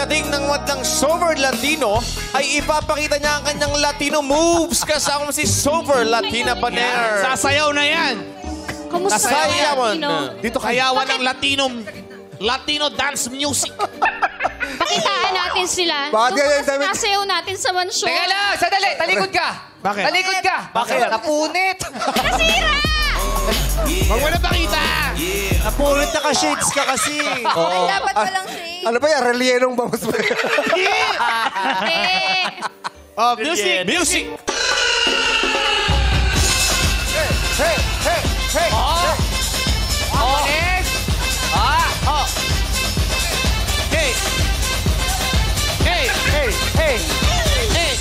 Pagdating ng Madlang Super Latino, ay ipapakita niya ang kanyang Latino moves kasama si Super Latina Paner. Sasayaw na yan. Kamusta Sasayawan. Dito kayawan ng Latino dance music. Pakitaan natin sila. Bakit ganyan, David? Nasayaw natin sa mansyon. Teka lang, sandali. Talikod ka. Bakit? Talikod ka. Bakit? Napunit. Nasira! Huwag mo na pakita. Napunit na ka-shades ka kasi. Oo. Dapat walang shade. Ano ba yan? Relienong bangus ba? Oh, music. Music. Hey! Hey! Hey! Honest. Oh. Hey. Hey. Hey! Hey! Hey.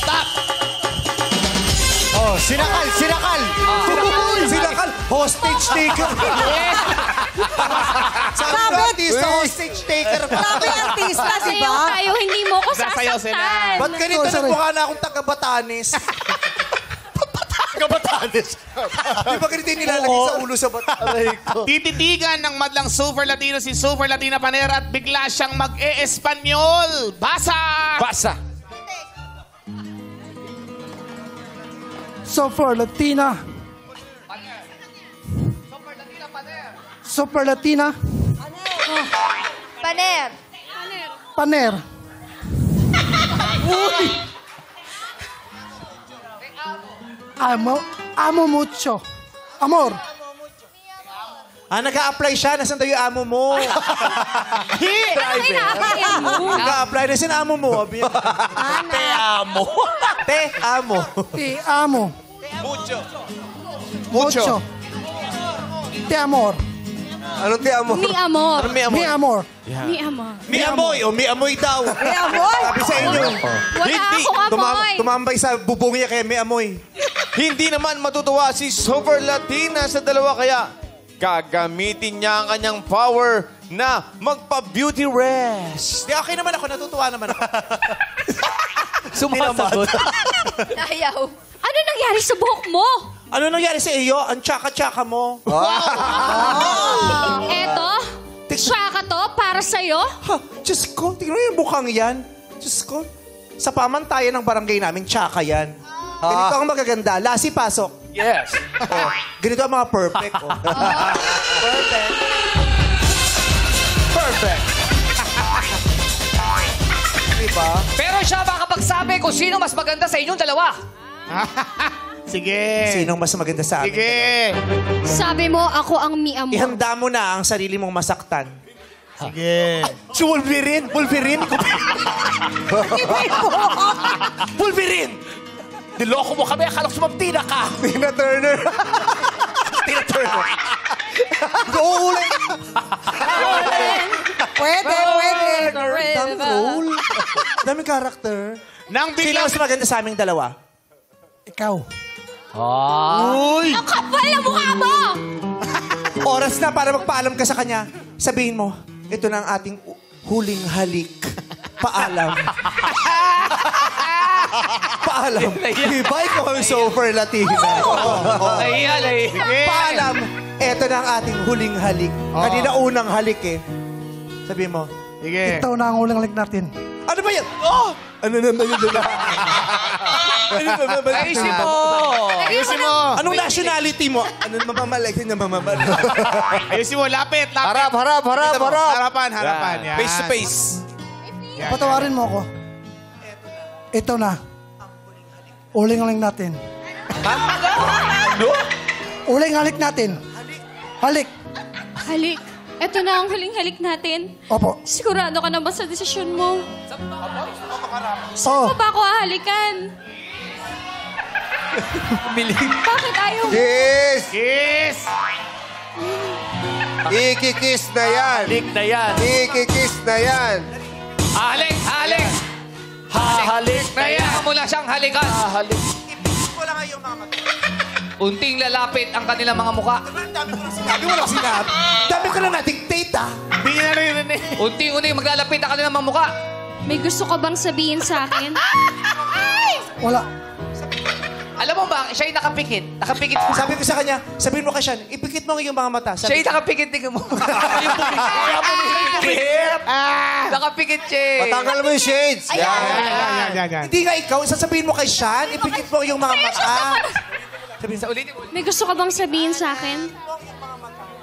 Stop. Oh, sinakal! Sinakal! Sinakal! Hostage taker! Sabi artista, hostage taker pa. Sabi artista, di Sasayaw ba? tayo, hindi mo ko Sasayaw sila. sasaktan. Ba't ganito nagmukha na akong taga-Batanes? Kabatanes! Di ba ganito yung nilalagay sa ulo sa Batanes? Tititigan ng Madlang Super Latino si Super Latina Paner at bigla siyang mag-e-Espanyol. Basa! Basa! Super Latina. Super Latina. Paner. Paner. Amo mucho. Amor. Nag-a-apply siya. Nasaan tayo yung amo mo? Ano ina-applyan mo? Nag-a-apply. Nasaan yung amo mo? Te amo. Te amo. Te amo. Mucho. Mucho. Te amor. Anong ti amo? Mi amor. Ano may Mi amoy? amor. Mi amor. May amoy. O may amoy daw. May amoy. Sabi sa inyo. Wala akong amoy. Tumambay sa bubong niya kaya may amoy. Hindi naman matutuwa si Super Latina sa dalawa kaya gagamitin niya ang kanyang power na magpa-beauty rest. Di okay naman ako. Natutuwa naman ako. Sumasagot. Ayaw. Ano nangyari sa buhok mo? Ano nangyari sa iyo? Ang tsaka-tsaka mo. Eto? Tsaka to para sa'yo? Ha, Diyos ko, tingnan mo yung mukhang yan. Diyos ko, sa pamantayan ng barangay namin, tsaka yan. Ganito ang magaganda. Lasi, pasok. Yes. Oh, ganito ang mga perfect. Oh. Perfect. Perfect. Diba? Pero siya makapagsabi kung sino mas maganda sa inyong dalawa. Sige. Sinong mas maganda sa amin? Sige. Sabi mo, ako ang mi amor. Ihanda mo na ang sarili mong masaktan. Sige. Si Wolverine! Wolverine! Wolverine! Niloko mo kami, akala ko sumabtina ka. Tina Turner. Tina Turner. Uulan! Pwede. Daming role. Daming character. Nang Sino biglang... mas maganda sa aming dalawa? Ikaw. Uy! Ang kapal na mukha mo! Oras na para magpaalam ka sa kanya. Sabihin mo, ito na ang ating huling halik. Paalam. Paalam. Ibay ko ang Super Latina. Nahiya. Paalam. Ito na ang ating huling halik. Kanina unang halik eh. Sabihin mo, Sige. Ito na ang ulang lik natin. ano ba yan? Oh! Ano naman yun? Ayusin mo. Ayusin mo. Anong nationality mo? Anong mamamalakin na mamamalakin? Ayusin mo. Lapit. Harap! Harapan. Yan. Face to face. Patawarin mo ako. Ito na. Uling halik natin. Uling halik natin. Halik. Halik. Ito na ang huling halik natin. Opo. Sigurado ka na ba sa desisyon mo? Oh. Ano ba ako hahalikan? Bakit ayaw mo? Kiss! Kiss. Ikikiss na yan! Halik na yan. Ikikiss na yan! Halik. Halik na yan. Mo lang siyang halikan. Wala kayong mga Unting lalapit ang kanilang mga muka. Sabi mo lang sinabi. Dami ko na na-dictate ah. Hindi niya narinig. Unti-unti maglalapit ang kanilang mga muka. May gusto ka bang sabihin sa akin? Wala. Alam mo ba, siya yung nakapikit. Nakapikit. Sabi ko sa kanya, sabihin mo kay Sean, ipikit mo ang iyong mga mata. Siya yung nakapikit. Tingnan mo. Nakapikit siya. Patanggal mo yung shades. Yan. Hindi nga ikaw, sasabihin mo kay Sean, ipikit mo ang iyong mga mata. Sabihin sa ulitin mo. May gusto ka bang sabihin sa akin?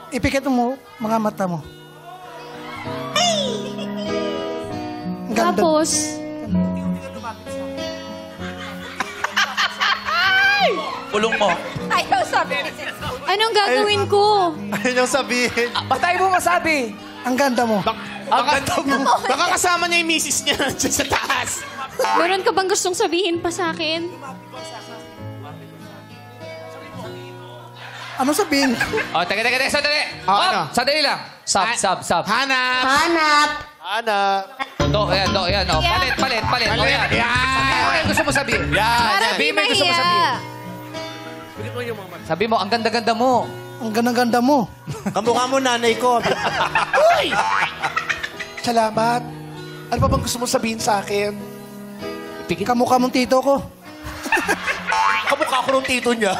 Ipikit mo mga mata mo. Ang ganda. Tapos, Pulong mo. Ayaw sabi. anong gagawin ko? Ayun yung sabihin. Patay mo masabi. Ang ganda mo. Baka kasama niya yung misis niya dyan sa taas. Meron ka bang gustong sabihin pa sa akin? Ano sabihin? Oh, teka, sandali. Ano? Sandali lang. Sab. Hanap. Hanap. Yan. Oh. Palit. Oh, yan. Sabihin mo yung gusto mo sabihin. Para di Sabihin mo yung gusto mo sabihin. mahiya. Sabi mo, ang ganda-ganda mo. Ang ganda-ganda mo. Kamukha mo nanay ko. Salamat. Ano pa bang gusto mo sabihin sa akin? Kamukha mong tito ko. Kamukha ko ng tito niya.